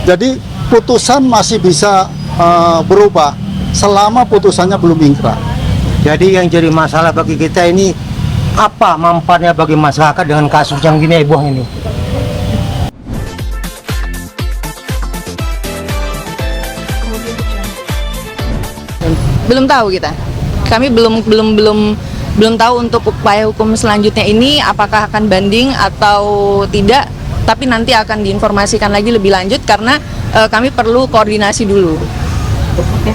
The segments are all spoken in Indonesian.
Jadi putusan masih bisa berubah selama putusannya belum ingkrah. Jadi yang jadi masalah bagi kita ini, apa manfaatnya bagi masyarakat dengan kasus yang gini heboh ini? Belum tahu kita. Kami belum tahu untuk upaya hukum selanjutnya ini apakah akan banding atau tidak. Tapi nanti akan diinformasikan lagi lebih lanjut karena kami perlu koordinasi dulu. Oke.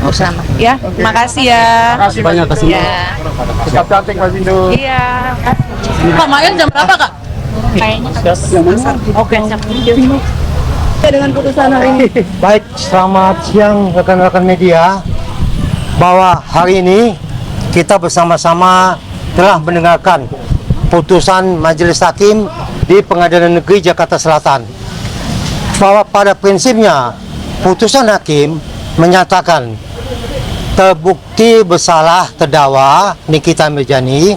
Bersama. Ya. Makasih ya. Terima kasih banyak kasih. Ya. Tetap cantik Mas Indo. Iya. Pak Mayan jam berapa, Kak? Kayaknya Oke, dengan putusan hari ini. Baik, selamat siang rekan-rekan media. Bahwa hari ini kita bersama-sama telah mendengarkan putusan Majelis Hakim di Pengadilan Negeri Jakarta Selatan. Bahwa pada prinsipnya putusan hakim menyatakan terbukti bersalah terdakwa Nikita Mirzani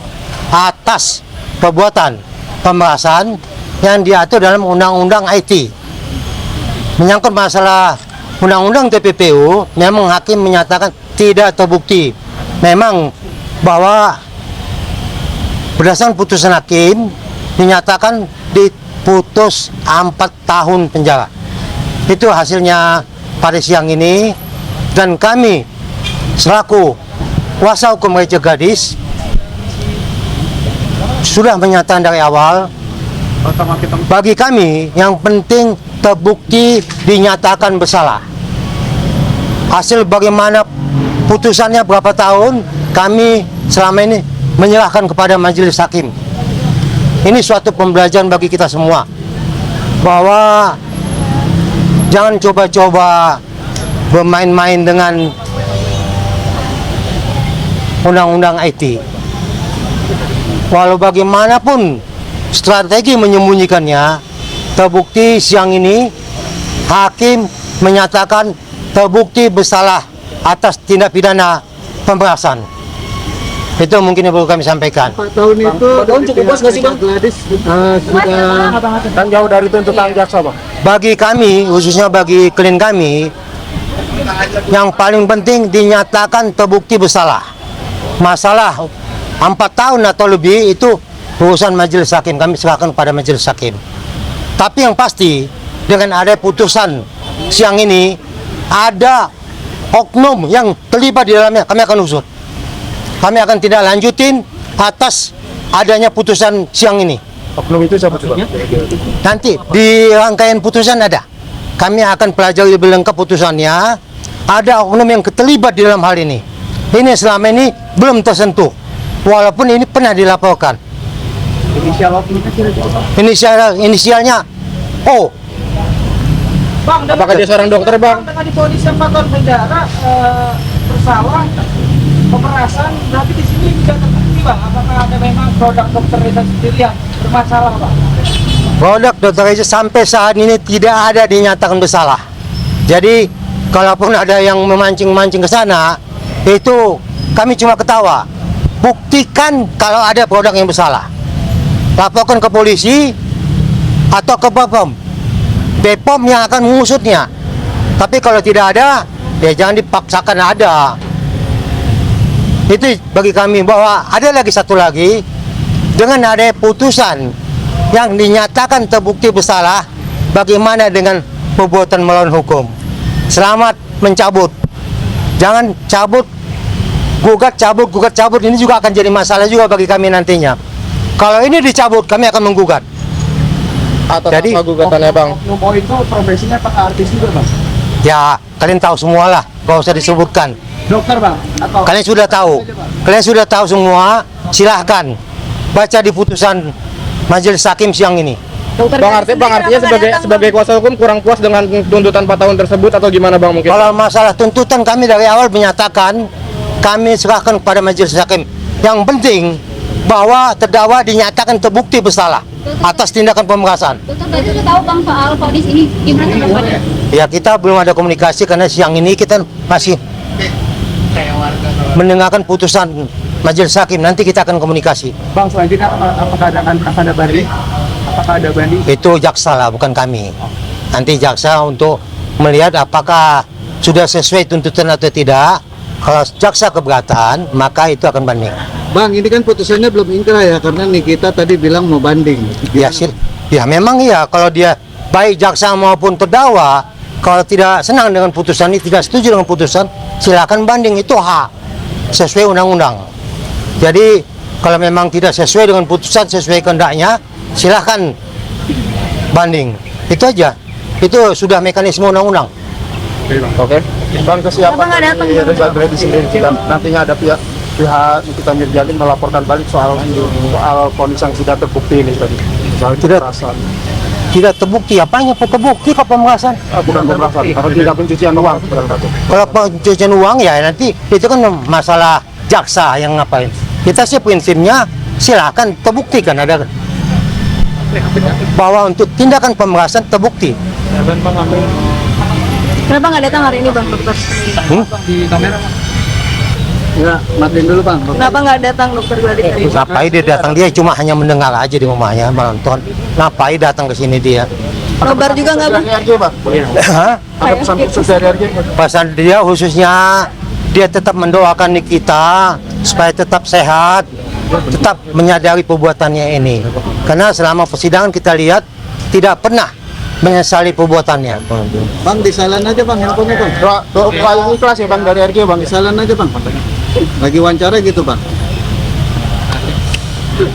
atas perbuatan pemerasan yang diatur dalam Undang-Undang IT. Menyangkut masalah Undang-Undang TPPU, memang hakim menyatakan tidak terbukti. Memang bahwa berdasarkan putusan hakim dinyatakan diputus 4 tahun penjara. Itu hasilnya pada siang ini, dan kami selaku kuasa hukum Rachel Gadis sudah menyatakan dari awal, bagi kami yang penting terbukti dinyatakan bersalah. Hasil bagaimana putusannya berapa tahun, kami selama ini menyerahkan kepada majelis hakim. Ini suatu pembelajaran bagi kita semua, bahwa jangan coba-coba bermain-main dengan undang-undang IT. Walau bagaimanapun strategi menyembunyikannya, terbukti siang ini hakim menyatakan terbukti bersalah atas tindak pidana pemerasan. Itu mungkin yang perlu kami sampaikan. 4 tahun itu cukup puas nggak sih, Bang? Sudah Kan jauh dari tuntutan jaksa, Bang. Bagi kami, khususnya bagi klien kami, yang paling penting dinyatakan terbukti bersalah. Masalah 4 tahun atau lebih itu urusan majelis hakim, kami serahkan kepada majelis hakim. Tapi yang pasti, dengan ada putusan siang ini, ada oknum yang terlibat di dalamnya, kami akan usut. Kami akan tidak lanjutin atas adanya putusan siang ini. Oknum itu siapa tuh, Bang? Nanti di rangkaian putusan ada. Kami akan pelajari lebih lengkap putusannya. Ada oknum yang terlibat di dalam hal ini. Ini selama ini belum tersentuh, walaupun ini pernah dilaporkan. Inisialnya O. Bang, apakah dia seorang dokter, Bang? Dengan divonis 4 tahun penjara bersalah pemerasan, berarti di sini tidak terbukti, Bang. Apakah ada memang produk dokter Reza sendiri yang bermasalah, Bang? Produk Dr. Reza sampai saat ini tidak ada dinyatakan bersalah. Jadi kalaupun ada yang memancing-mancing ke sana, itu kami cuma ketawa. Buktikan kalau ada produk yang bersalah. Laporkan ke polisi atau ke BPOM. BPOM yang akan mengusutnya. Tapi kalau tidak ada, ya jangan dipaksakan ada. Itu bagi kami, bahwa ada lagi satu lagi, dengan ada putusan yang dinyatakan terbukti bersalah, bagaimana dengan perbuatan melawan hukum? Selamat mencabut. Jangan cabut, gugat cabut, ini juga akan jadi masalah juga bagi kami nantinya. Kalau ini dicabut, kami akan menggugat. Atas Jadi, apa gugatannya, Bang? Oknum itu profesinya Pak artis juga, Bang? Ya, kalian tahu semua lah, gak usah disebutkan. Dokter, Bang? Atau Kalian sudah tahu. Kalian sudah tahu semua. Silahkan baca di putusan majelis hakim siang ini. Bang artinya sebagai kuasa hukum kurang puas dengan tuntutan 4 tahun tersebut atau gimana, Bang, mungkin? Kalau masalah tuntutan, kami dari awal menyatakan kami serahkan kepada majelis hakim. Yang penting bahwa terdakwa dinyatakan terbukti bersalah atas tindakan pemerasan. Dokter berarti sudah tahu, Bang, soal vonis ini gimana tanggapannya? Ya, kita belum ada komunikasi karena siang ini kita masih mendengarkan putusan majelis hakim. Nanti kita akan komunikasi. Bang, selanjutnya apakah ada banding? Apakah ada banding? Itu jaksa lah, bukan kami. nanti jaksa untuk melihat apakah sudah sesuai tuntutan atau tidak. Kalau jaksa keberatan, maka itu akan banding. Bang, ini kan putusannya belum inkrah ya, karena Nikita tadi bilang mau banding. Ya, ya memang iya, kalau dia baik jaksa maupun terdakwa, kalau tidak senang dengan putusan ini, tidak setuju dengan putusan, silakan banding, itu hak sesuai undang-undang. Jadi kalau memang tidak sesuai dengan putusan, sesuai kehendaknya, silakan banding. Itu aja. Itu sudah mekanisme undang-undang. Oke. Bang, kesiapan Kenapa nggak datang? dari Rizal Reddy sendiri nantinya ada pihak Nikita Mirjani melaporkan balik soal vonis yang tidak terbukti ini tadi. Soal Tidak. pemerasan. Tidak terbukti, apanya terbukti kok pemerasan? Bukan pemerasan, kalau tidak pencucian uang. Kalau pencucian uang ya nanti itu kan masalah jaksa yang ngapain. Kita sih prinsipnya silakan terbuktikan ada bahwa untuk tindakan pemerasan terbukti. Kenapa nggak datang hari ini Bang dokter? Ya, matiin dulu Bang. Kenapa nggak datang dokter Gladi? Ngapain dia datang, dia cuma hanya mendengar aja di rumahnya menonton. Ngapain datang ke sini dia? Nobar juga nggak Bang? Dari RG, Bang. Hah? Ada pesan khusus dari RG. Pesan dia khususnya dia tetap mendoakan Nikita supaya tetap sehat, tetap menyadari perbuatannya ini. Karena selama persidangan kita lihat tidak pernah menyesali perbuatannya. Bang, disalin aja Bang handphonenya Bang. Doa ikhlas ya Bang dari RG, Bang. Disalin aja Bang. Lagi wawancara gitu Bang.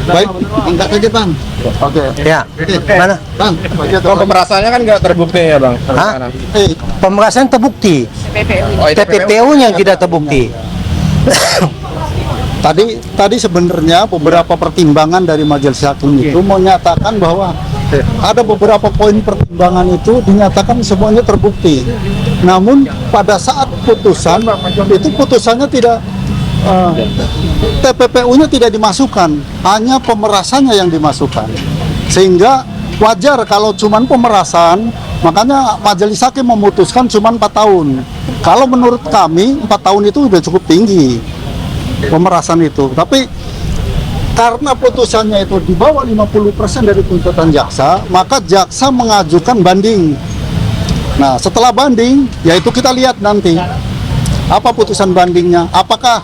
Baik, angkat aja Bang. Oke. Ya, mana? Bang, Oh, pemerasannya kan nggak terbukti ya Bang? Hah? Pemerasan terbukti, Oh, itu TPPU-nya yang tidak terbukti. tadi sebenarnya beberapa pertimbangan dari majelis hakim itu menyatakan bahwa ada beberapa poin pertimbangan itu dinyatakan semuanya terbukti. Namun pada saat putusan itu putusannya tidak TPPU-nya tidak dimasukkan, hanya pemerasannya yang dimasukkan. Sehingga wajar kalau cuman pemerasan, makanya majelis hakim memutuskan cuman 4 tahun. Kalau menurut kami 4 tahun itu sudah cukup tinggi pemerasan itu. Tapi karena putusannya itu di bawah 50% dari tuntutan jaksa, maka jaksa mengajukan banding. Nah, setelah banding, yaitu kita lihat nanti apa putusan bandingnya, apakah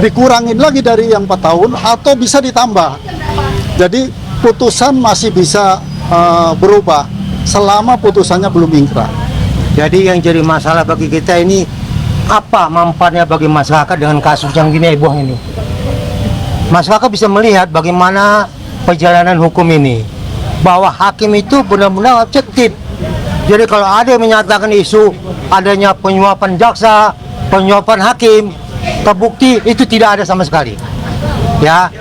dikurangin lagi dari yang 4 tahun atau bisa ditambah. Jadi putusan masih bisa berubah selama putusannya belum ingkrah. Jadi yang jadi masalah bagi kita ini, apa manfaatnya bagi masyarakat dengan kasus yang gini heboh ini? Masyarakat bisa melihat bagaimana perjalanan hukum ini, bahwa hakim itu benar-benar objektif. Jadi kalau ada yang menyatakan isu adanya penyuapan jaksa, penyuapan hakim, terbukti itu tidak ada sama sekali. Ya,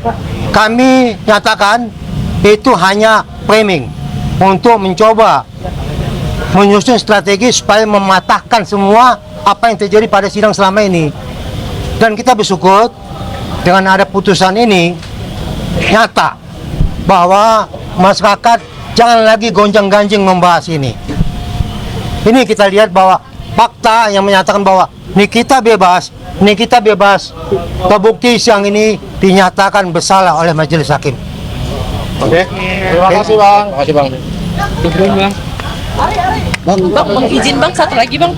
kami nyatakan itu hanya framing untuk mencoba menyusun strategi supaya mematahkan semua apa yang terjadi pada sidang selama ini. Dan kita bersyukur dengan ada putusan ini nyata bahwa masyarakat jangan lagi gonjang-ganjing membahas ini. Ini kita lihat bahwa fakta yang menyatakan bahwa Nikita bebas, terbukti siang ini dinyatakan bersalah oleh majelis hakim. Oke. Terima kasih Bang. Terima kasih Bang. Bang, Bang, izin Bang, satu lagi Bang.